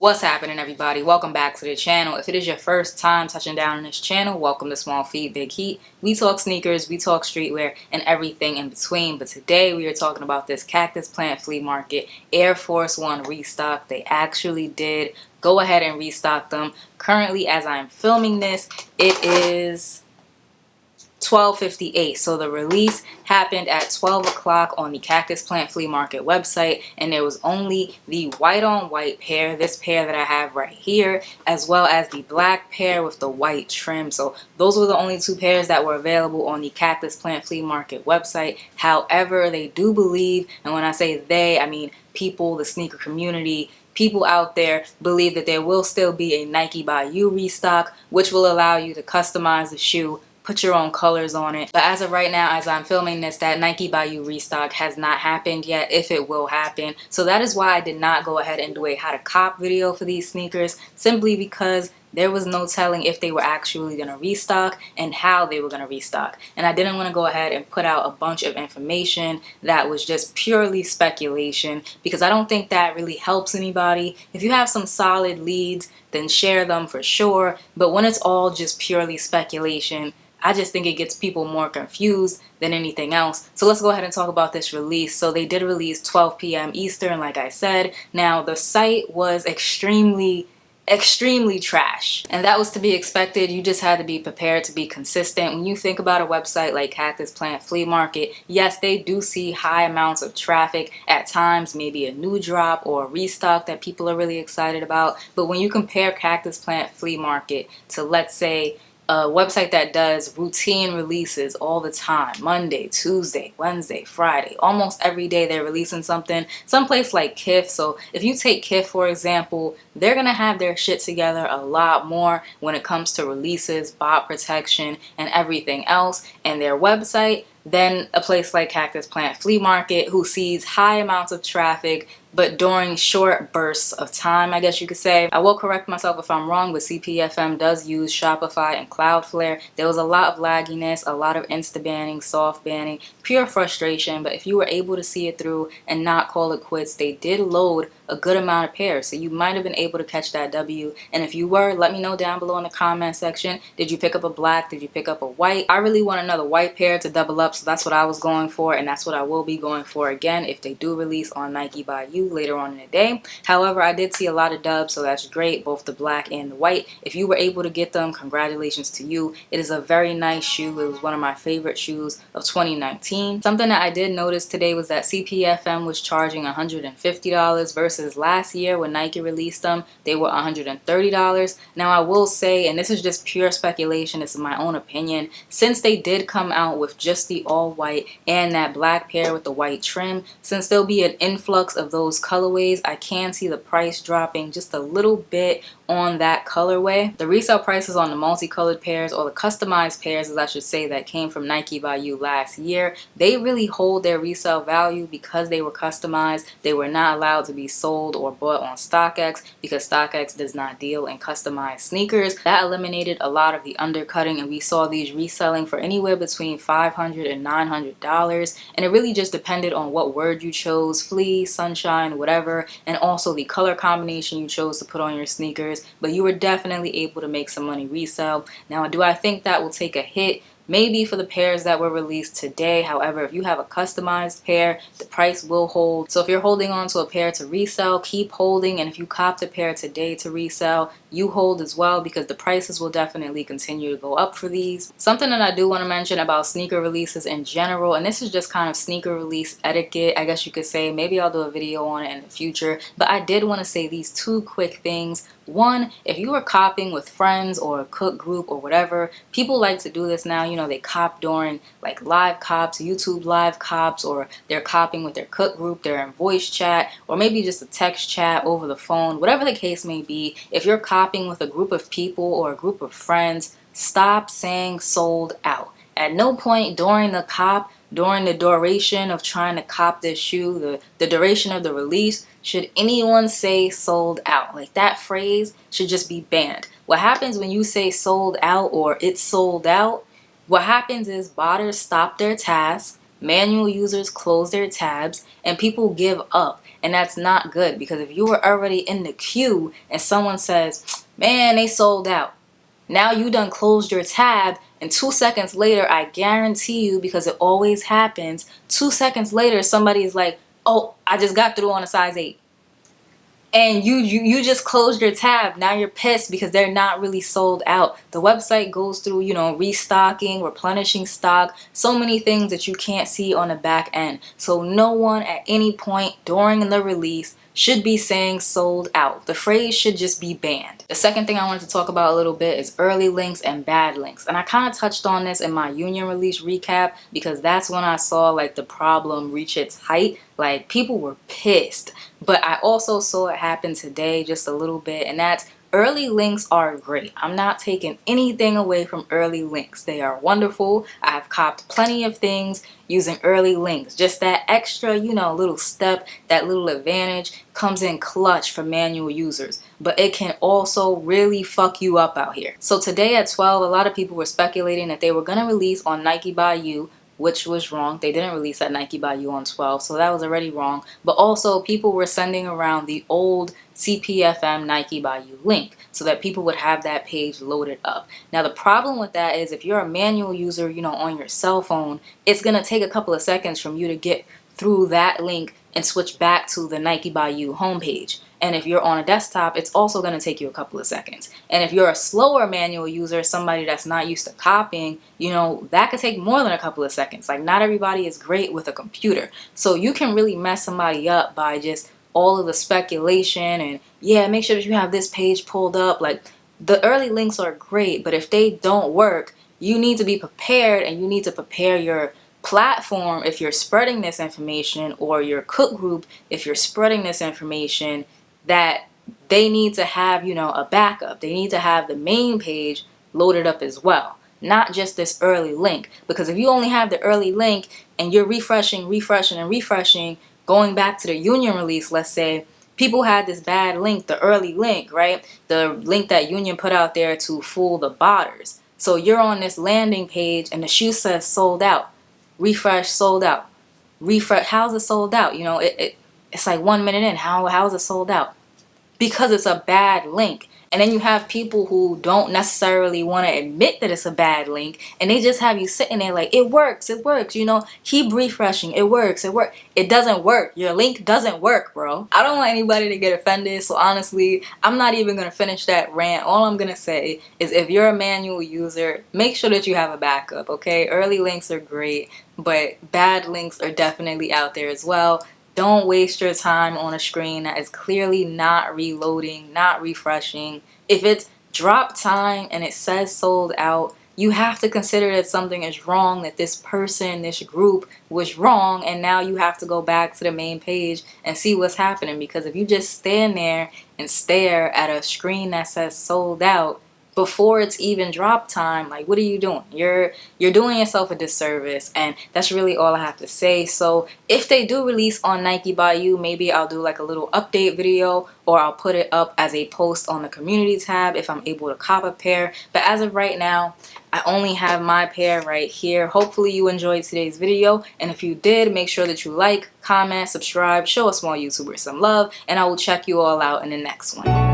What's happening, everybody? Welcome back to the channel. If it is your first time touching down on this channel, welcome to Small Feet Big Heat. We talk sneakers, we talk streetwear, and everything in between. But today we are talking about this Cactus Plant Flea Market Air Force One restock. They actually did go ahead and restock them. Currently, as I'm filming this, it is 12:58. So the release happened at 12 o'clock on the Cactus Plant Flea Market website, and there was only the white on white pair, this pair that I have right here, as well as the black pair with the white trim. So those were the only two pairs that were available on the Cactus Plant Flea Market website. However, they do believe, and when I say they, I mean people, the sneaker community, people out there believe that there will still be a Nike by You restock, which will allow you to customize the shoe, put your own colors on it. But as of right now, as I'm filming this, that Nike by You restock has not happened yet, if it will happen. So that is why I did not go ahead and do a how to cop video for these sneakers, simply because there was no telling if they were actually going to restock and how they were going to restock. And I didn't want to go ahead and put out a bunch of information that was just purely speculation, because I don't think that really helps anybody. If you have some solid leads, then share them for sure. But when it's all just purely speculation, I just think it gets people more confused than anything else. So let's go ahead and talk about this release. So they did release 12 p.m. Eastern, like I said. Now the site was extremely trash, and that was to be expected. You just had to be prepared to be consistent. When you think about a website like Cactus Plant Flea Market, yes, they do see high amounts of traffic at times, maybe a new drop or a restock that people are really excited about. But when you compare Cactus Plant Flea Market to, let's say, a website that does routine releases all the time, Monday, Tuesday, Wednesday, Friday, almost every day they're releasing something. Someplace like Kith, so if you take Kith for example, they're gonna have their shit together a lot more when it comes to releases, bot protection, and everything else, and their website, than a place like Cactus Plant Flea Market, who sees high amounts of traffic but during short bursts of time, I guess you could say. I will correct myself if I'm wrong, but CPFM does use Shopify and Cloudflare. There was a lot of lagginess, a lot of insta banning, soft banning, pure frustration. But if you were able to see it through and not call it quits, they did load a good amount of pairs, so you might have been able to catch that W. And if you were, let me know down below in the comment section. Did you pick up a black? Did you pick up a white? I really want another white pair to double up, so that's what I was going for, and that's what I will be going for again if they do release on Nike by You later on in the day. However, I did see a lot of dubs, so that's great, both the black and the white. If you were able to get them, congratulations to you. It is a very nice shoe. It was one of my favorite shoes of 2019. Something that I did notice today was that CPFM was charging $150 versus last year when Nike released them, they were $130. Now I will say, and this is just pure speculation, this is my own opinion, since they did come out with just the all white and that black pair with the white trim, since there'll be an influx of those colorways, I can see the price dropping just a little bit on that colorway. The resale prices on the multicolored pairs, or the customized pairs as I should say, that came from Nike by You last year, they really hold their resale value because they were customized. They were not allowed to be sold or bought on StockX because StockX does not deal in customized sneakers. That eliminated a lot of the undercutting, and we saw these reselling for anywhere between $500 and $900, and it really just depended on what word you chose, Flea, Sunshine, whatever, and also the color combination you chose to put on your sneakers. But you were definitely able to make some money resale. Now, do I think that will take a hit? Maybe for the pairs that were released today. However, if you have a customized pair, the price will hold. So if you're holding on to a pair to resell, keep holding. And if you copped a pair today to resell, you hold as well, because the prices will definitely continue to go up for these. Something that I do want to mention about sneaker releases in general, and this is just kind of sneaker release etiquette, I guess you could say. Maybe I'll do a video on it in the future. But I did want to say these two quick things. One, if you are copping with friends or a cook group or whatever, people like to do this now. You know, they cop during like live cops, YouTube live cops, or they're copping with their cook group, they're in voice chat, or maybe just a text chat over the phone, whatever the case may be. If you're copping with a group of people or a group of friends, stop saying sold out. At no point during the cop, during the duration of trying to cop this shoe, the duration of the release, should anyone say sold out. Like, that phrase should just be banned. What happens when you say sold out or it's sold out, what happens is botters stop their tasks, manual users close their tabs, and people give up. And that's not good, because if you were already in the queue and someone says, man, they sold out, now you done closed your tab, and 2 seconds later, I guarantee you, because it always happens, 2 seconds later somebody is like, oh, I just got through on a size 8. And you just closed your tab. Now you're pissed because they're not really sold out. The website goes through, restocking, replenishing stock, so many things that you can't see on the back end. So no one at any point during the release should be saying sold out. The phrase should just be banned. The second thing I wanted to talk about a little bit is early links and bad links. And I kind of touched on this in my union release recap, because that's when I saw like the problem reach its height. Like, people were pissed. But I also saw it happen today just a little bit, and that's early links are great. I'm not taking anything away from early links. They are wonderful. I've copped plenty of things using early links. Just that extra, little step, that little advantage comes in clutch for manual users. But it can also really fuck you up out here. So today at 12, a lot of people were speculating that they were going to release on Nike by You, which was wrong. They didn't release at Nike by You on 12, so that was already wrong. But also, people were sending around the old CPFM Nike by You link so that people would have that page loaded up. Now, the problem with that is if you're a manual user, on your cell phone, it's going to take a couple of seconds from you to get through that link and switch back to the Nike by You homepage. And if you're on a desktop, it's also going to take you a couple of seconds. And if you're a slower manual user, somebody that's not used to copying, that could take more than a couple of seconds. Like, not everybody is great with a computer. So you can really mess somebody up by just all of the speculation and, yeah, make sure that you have this page pulled up. Like, the early links are great, but if they don't work, you need to be prepared, and you need to prepare your platform if you're spreading this information, or your cook group if you're spreading this information, that they need to have, a backup. They need to have the main page loaded up as well, not just this early link. Because if you only have the early link and you're refreshing, going back to the union release, let's say, people had this bad link, the early link, right? The link that union put out there to fool the botters. So you're on this landing page and the shoe says sold out. Refresh, sold out. Refresh, how's it sold out? It's like 1 minute in. How is it sold out? Because it's a bad link. And then you have people who don't necessarily want to admit that it's a bad link, and they just have you sitting there like, it works, keep refreshing, it works. It doesn't work. Your link doesn't work, bro. I don't want anybody to get offended, so honestly, I'm not even going to finish that rant. All I'm going to say is, if you're a manual user, make sure that you have a backup, okay? Early links are great, but bad links are definitely out there as well. Don't waste your time on a screen that is clearly not reloading, not refreshing. If it's drop time and it says sold out, you have to consider that something is wrong, that this person, this group was wrong, and now you have to go back to the main page and see what's happening. Because if you just stand there and stare at a screen that says sold out before it's even drop time, like, what are you doing? You're doing yourself a disservice, and that's really all I have to say. So if they do release on Nike by You, maybe I'll do like a little update video, or I'll put it up as a post on the community tab if I'm able to cop a pair. But as of right now, I only have my pair right here. Hopefully you enjoyed today's video, and if you did, make sure that you like, comment, subscribe, show a small YouTuber some love, and I will check you all out in the next one.